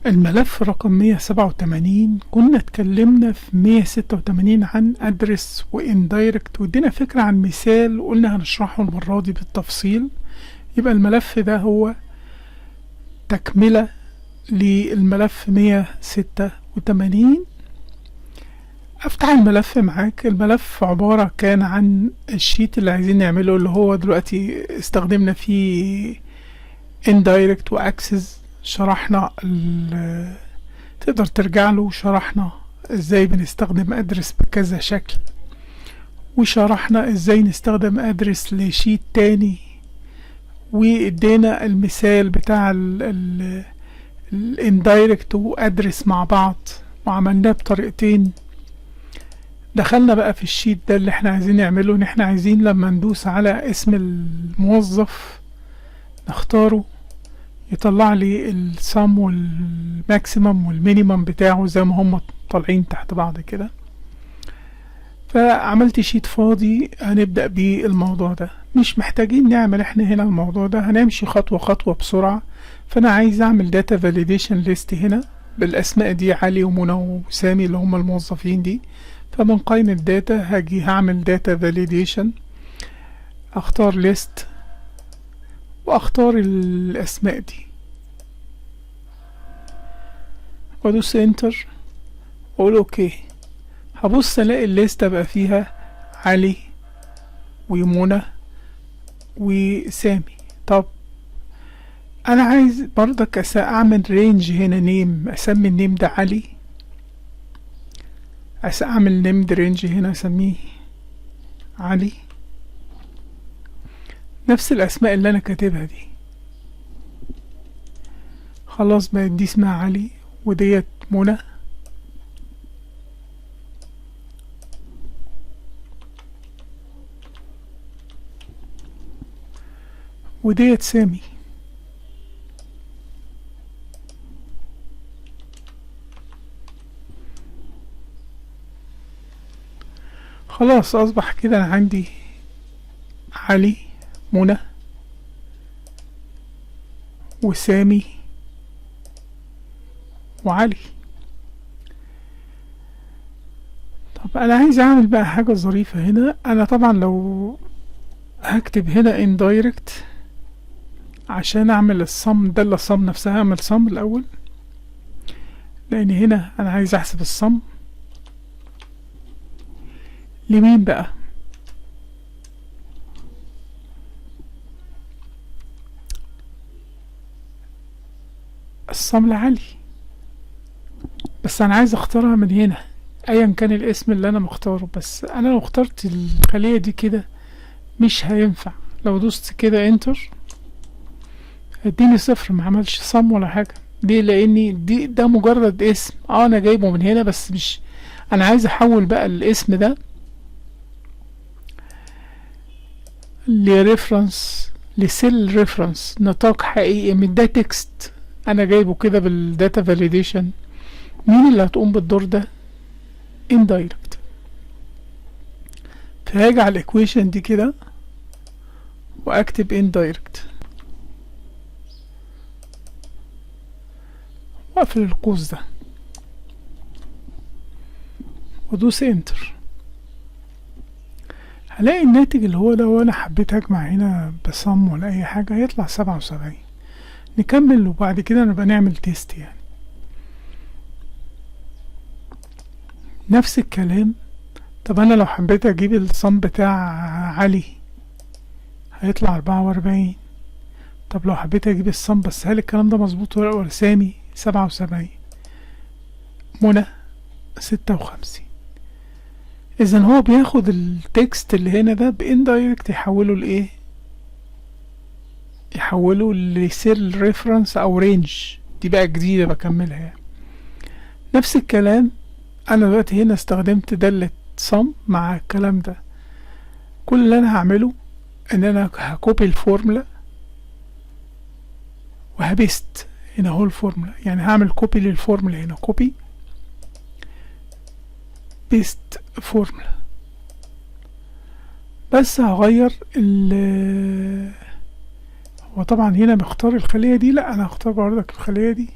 الملف رقم 187 كنا اتكلمنا في 186 عن ادرس واندايركت، وادينا فكرة عن مثال وقلنا هنشرحه المرة دي بالتفصيل. يبقى الملف ده هو تكملة للملف 186. افتح الملف معاك. الملف عبارة كان عن الشيت اللي عايزين نعمله، اللي هو دلوقتي استخدمنا فيه indirect و access. شرحنا تقدر ترجع له، شرحنا ازاي بنستخدم ادرس بكذا شكل، وشرحنا ازاي نستخدم ادرس لشيت تاني، وادينا المثال بتاع الاندايركت وادرس مع بعض وعملناه بطريقتين. دخلنا بقى في الشيت ده اللي احنا عايزين نعمله، ان احنا عايزين لما ندوس على اسم الموظف نختاره يطلع لي السم والماكسيمم والمينيمم بتاعه زي ما هم طالعين تحت بعض كده. فعملت شيت فاضي هنبدأ بيه الموضوع ده. مش محتاجين نعمل احنا هنا الموضوع ده، هنمشي خطوة خطوة بسرعة. فانا عايز اعمل داتا فاليديشن ليست هنا بالاسماء دي، علي ومنى وسامي اللي هم الموظفين دي. فمن قائمة داتا هاجي هعمل داتا فاليديشن، اختار ليست واختار الاسماء دي وادوس انتر واقول اوكي. هبص الاقي الليستة بقى فيها علي ومنى وسامي. طب انا عايز برضك اعمل رينج هنا، نيم اسمي النيم ده علي، اعمل نيم رينج هنا اسميه علي، نفس الاسماء اللي انا كاتبها دي. خلاص بقت دي اسمها علي وديت منى وديت سامي. خلاص اصبح كده انا عندي علي منى وسامي وعلي. طب انا عايز اعمل بقى حاجة ظريفة هنا. انا طبعا لو هكتب هنا indirect عشان اعمل الصم ده، اللي الصم نفسها اعمل صم الاول، لان هنا انا عايز احسب الصم لمين بقى. الصم لعلي، بس انا عايز اختارها من هنا ايا كان الاسم اللي انا مختاره. بس انا لو اخترت الخلية دي كده مش هينفع. لو دوست كده انتر اديني صفر، ما عملش صم ولا حاجة. ليه؟ لاني ده مجرد اسم انا جايبه من هنا، بس مش انا عايز احول بقى الاسم ده لريفرنس، لسيل ريفرنس، نطاق حقيقي من ده تكست انا جايبه كده بالداتا فاليديشن. مين اللي هتقوم بالدور ده؟ indirect. فهاجي على الايكويشن دي كده واكتب indirect واقفل القوس ده وادوس انتر. هلاقي الناتج اللي هو ده، وانا حبيت اجمع هنا بصم ولا اي حاجة هيطلع 77. نكمل وبعد كده نبقى نعمل تيست يعني. نفس الكلام. طب انا لو حبيت اجيب الصم بتاع علي هيطلع 44. طب لو حبيت اجيب الصم، بس هل الكلام ده مظبوط ولا سامي 77، منى 56. اذا هو بياخد التكست اللي هنا ده باندايركت يحوله لايه؟ يحوله لسيل ريفرنس او رينج. دي بقى جديدة بكملها يعني. نفس الكلام انا دلوقتي هنا استخدمت دالة صم مع الكلام ده. كل اللي انا هعمله ان انا هكوبي الفورمولا وهبست هنا هو الفورمولا. يعني هعمل كوبي للفورمولا هنا، كوبي بيست فورمولا. بس هغير هو طبعا هنا مختار الخلية دي، لا انا هختار بردك الخلية دي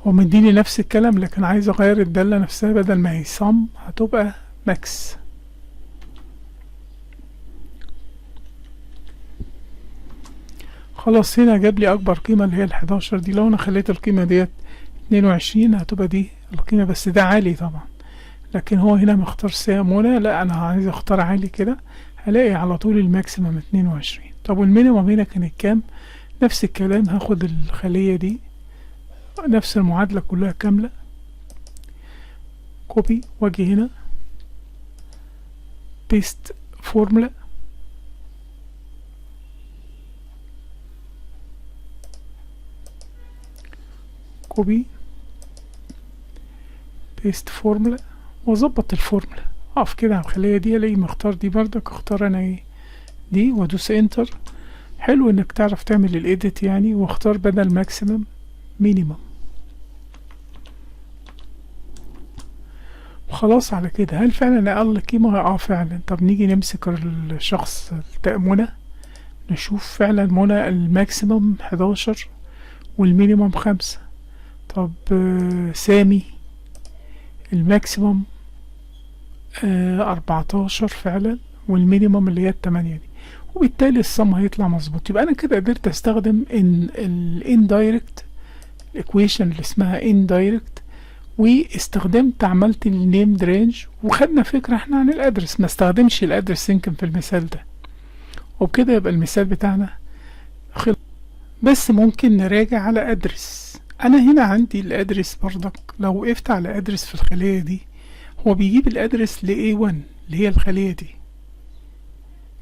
هو مديني نفس الكلام، لكن عايز اغير الدالة نفسها، بدل ما هي sum هتبقى max. خلاص هنا جاب لي اكبر قيمة اللي هي ال11 دي. لو انا خليت القيمة ديت 22 هتبقى دي القيمة، بس ده عالي طبعا، لكن هو هنا مختار منى، لا انا عايز اختار عالي كده، هلاقي على طول الماكسيمم 22. طب والمينيمم هنا كانت كام؟ نفس الكلام، هاخد الخلية دي نفس المعادلة كلها كاملة، كوبي واجي هنا بيست فورمولا، كوبي بيست فورمولا، واظبط الفورمولا، اقف كده على الخلية دي الاقي مختار دي بردك، اختار انا ايه دي وادوس انتر. حلو انك تعرف تعمل الايديت يعني، واختار بدل ماكسيمم مينيمم. وخلاص على كده. هل فعلا اقل قيمة؟ فعلا. طب نيجي نمسك الشخص منى، نشوف فعلا منى الماكسيمم 11 والمينيمم 5. طب سامي الماكسيمم 14 فعلا، والمينيمم اللي هي 8 دي، وبالتالي الصم هيطلع مظبوط. يبقى انا كده قدرت استخدم الاندايركت الايكويشن اللي اسمها اندايركت، واستخدمت عملت النيمد رينج، وخدنا فكرة احنا عن الادرس، ما استخدمش الادرس يمكن في المثال ده، وبكده يبقى المثال بتاعنا خلص. بس ممكن نراجع على ادرس. انا هنا عندي الادرس برضك، لو وقفت على ادرس في الخلية دي هو بيجيب الادرس ل A1 اللي هي الخلية دي.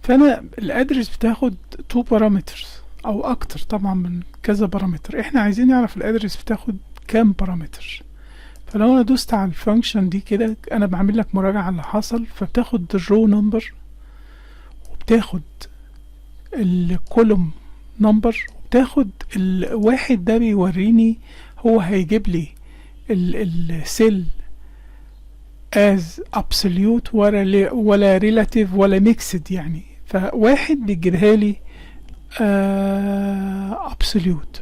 فانا الادرس بتاخد 2 بارامترز او اكتر طبعا من كذا بارامتر، احنا عايزين نعرف الادرس بتاخد كام بارامتر. فلو انا دوست على الفانكشن دي كده، انا بعمل لك مراجعة على اللي حصل. فبتاخد الرو نمبر، وبتاخد الكولوم نمبر، وبتاخد الواحد ده بيوريني هو هيجيب لي السيل as absolute ولا relative ولا mixed يعني. فواحد بيجيبها لي absolute.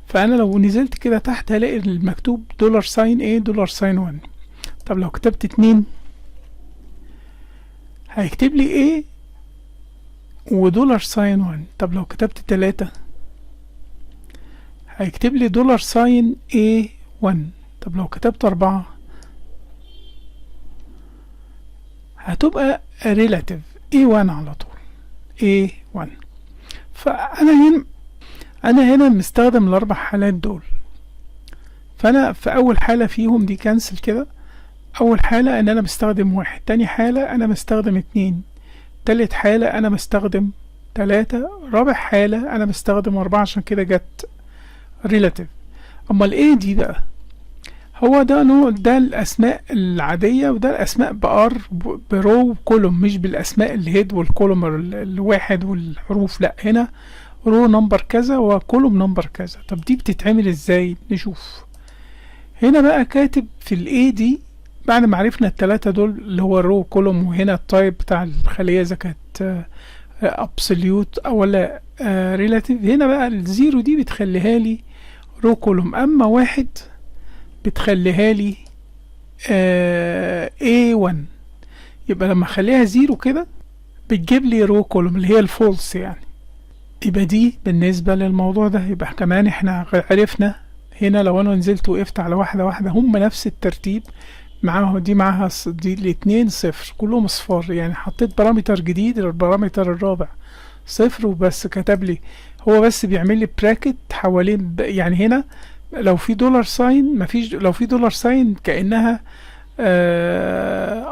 فانا لو نزلت كده تحت هلاقي المكتوب $sign A $1. طب لو كتبت 2 هيكتب لي A $sign 1. طب لو كتبت 3 هيكتب لي $sign A1. طب لو كتبت 4 هتبقى relative A1 على طول A1. فأنا هنا مستخدم الأربع حالات دول. فأنا في أول حالة فيهم دي كنسل كده. أول حالة إن أنا بستخدم 1، تاني حالة أنا بستخدم 2، تالت حالة أنا بستخدم 3، رابع حالة أنا بستخدم 4، عشان كده جت relative. أما ال A دي بقى هو ده نوع، ده الاسماء العادية، وده الاسماء بار برو كولوم، مش بالاسماء الهيد والكولوم الواحد والحروف، لا هنا رو نمبر كذا وكولوم نمبر كذا. طب دي بتتعمل ازاي؟ نشوف. هنا بقى كاتب في الاي دي بعد ما عرفنا التلاتة دول اللي هو الرو كولوم، وهنا التايب بتاع الخلية اذا كانت ابسوليوت او لا ريلاتيف. هنا بقى الزيرو دي بتخليها لي رو كولوم، اما 1 بتخليها لي A1. يبقى لما اخليها 0 كده بتجيب لي رو كولوم اللي هي الفولس يعني. يبقى دي بالنسبة للموضوع ده. يبقى كمان احنا عرفنا هنا لو انا نزلت وقفت على واحدة هم نفس الترتيب، معاها دي معاها دي الاتنين 0 كلهم صفار، يعني حطيت بارامتر جديد، البارامتر الرابع 0 وبس، كتب لي هو بس بيعمل لي براكت حوالين يعني. هنا لو في $sign مفيش، لو في $sign كأنها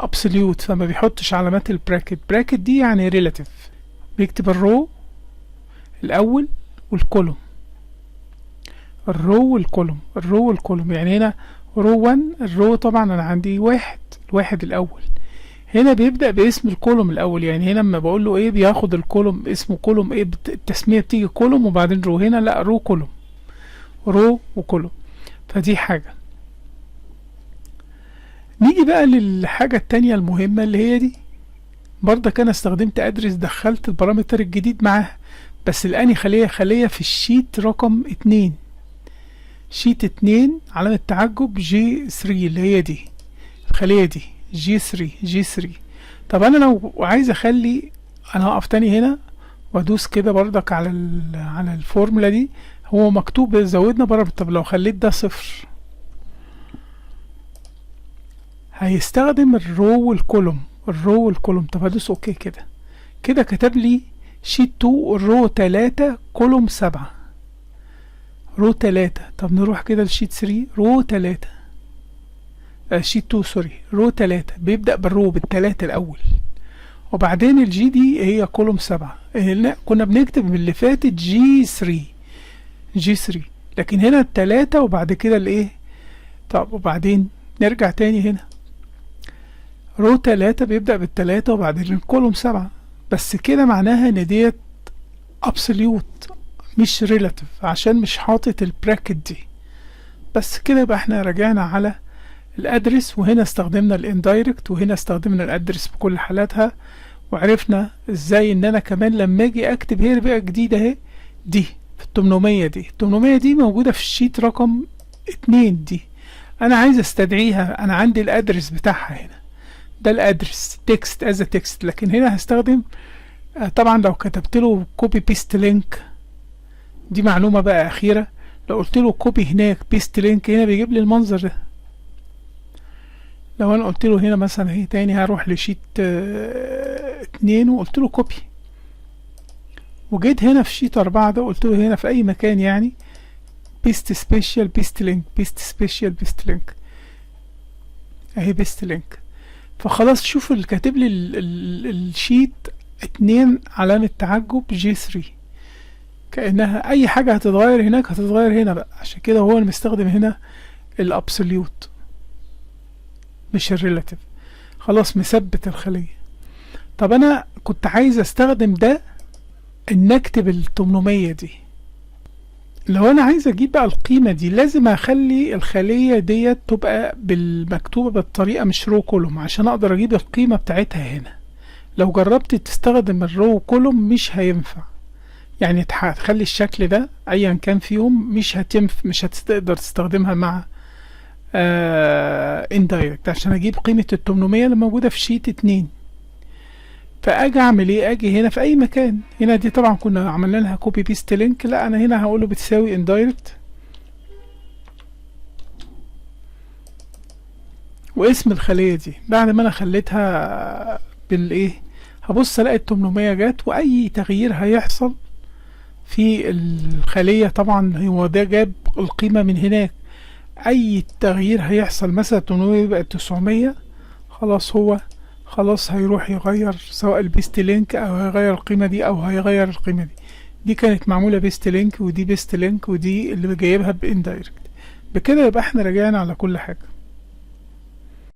absolute، فما بيحطش علامات البراكت. براكت دي يعني relative، بيكتب الرو الأول والكولوم، الرو والكولوم يعني. هنا رو 1 الرو طبعا أنا عندي الواحد الأول، هنا بيبدأ باسم الكولوم الأول، يعني هنا لما بقول له ايه بياخد الكولوم اسمه كولوم ايه، التسمية بتيجي كولوم وبعدين رو. هنا لا، رو كولوم، رو وكولوم. فدي حاجة. نيجي بقى للحاجة التانية المهمة اللي هي دي برضك. انا استخدمت ادرس، دخلت البارامتر الجديد معاها، بس الاني خلية في الشيت رقم 2. شيت 2 علامة تعجب جي 3 اللي هي دي الخلية دي جي 3 جي 3. طب انا لو عايز اخلي، انا هقف تاني هنا وادوس كده بردك على الفورمولا دي، هو مكتوب زودنا بره. طب لو خليت ده صفر هيستخدم الرو والكولوم، الرو والكولوم. طب هدوس اوكي كده، كده كتب لي شيت 2 رو 3 كولوم 7 رو 3. طب نروح كده لشيت 3 رو 3 شيت 2 سوري رو 3 بيبدأ بالرو بالتلاتة الأول، وبعدين الجي دي هي كولوم 7. كنا بنكتب من اللي فاتت جي 3 جي 3، لكن هنا التلاتة وبعد كده الايه. طب وبعدين نرجع تاني هنا، رو 3 بيبدأ بالتلاتة وبعدين الكولوم 7، بس كده معناها ان ديت ابسوليوت مش ريلاتيف عشان مش حاطط البراكت دي. بس كده يبقى احنا رجعنا على الادرس، وهنا استخدمنا الاندايركت وهنا استخدمنا الادرس بكل حالاتها، وعرفنا ازاي ان انا كمان لما اجي اكتب هنا بقى جديدة اهي دي في التمنمية دي. التمنمية دي موجودة في الشيت رقم 2 دي، انا عايز استدعيها. انا عندي الادرس بتاعها هنا، ده الادرس تكست از تكست، لكن هنا هستخدم طبعا لو كتبت له كوبي بيست لينك، دي معلومة بقى اخيرة، لو قلت له كوبي هناك بيست لينك هنا بيجيب لي المنظر ده. لو انا قلت له هنا مثلا اهي تاني هروح لشيت 2 وقلت له كوبي، وجيت هنا في شيت 4 ده قلت له هنا في اي مكان يعني بيست سبيشال بيست لينك بيست سبيشال بيست لينك اهي بيست لينك. فخلاص شوف اللي كاتب لي الشيت 2 علامة تعجب جي 3، كأنها اي حاجة هتتغير هناك هتتغير هنا بقى، عشان كده هو المستخدم هنا الابسوليوت مش الريلاتيف. خلاص مثبت الخلية. طب انا كنت عايز استخدم ده ان اكتب ال800 دي. لو انا عايز اجيب بقى القيمة دي لازم اخلي الخلية ديت تبقى بالمكتوبة بالطريقة مش رو كولوم عشان اقدر اجيب القيمة بتاعتها هنا. لو جربت تستخدم الرو كولوم مش هينفع، يعني هتخلي الشكل ده ايا كان فيهم مش هتقدر تستخدمها مع اندايركت عشان اجيب قيمة ال800 اللي موجودة في شيت 2. فاجي اعمل ايه؟ اجي هنا في اي مكان، هنا دي طبعا كنا عملنا لها كوبي بيست لينك، لا انا هنا هقوله بتساوي اندايركت واسم الخلية دي. بعد ما انا خليتها بالايه هبص الاقي ال800 جت، واي تغيير هيحصل في الخلية طبعا هو ده جاب القيمة من هناك، اي تغيير هيحصل مثلا 800 بقت 900 خلاص هيروح يغير سواء البيست لينك او هيغير القيمة دي او هيغير القيمة دي. دي كانت معمولة بيست لينك ودي بيست لينك ودي اللي جايبها باندايركت. بكده يبقى احنا رجعنا على كل حاجة.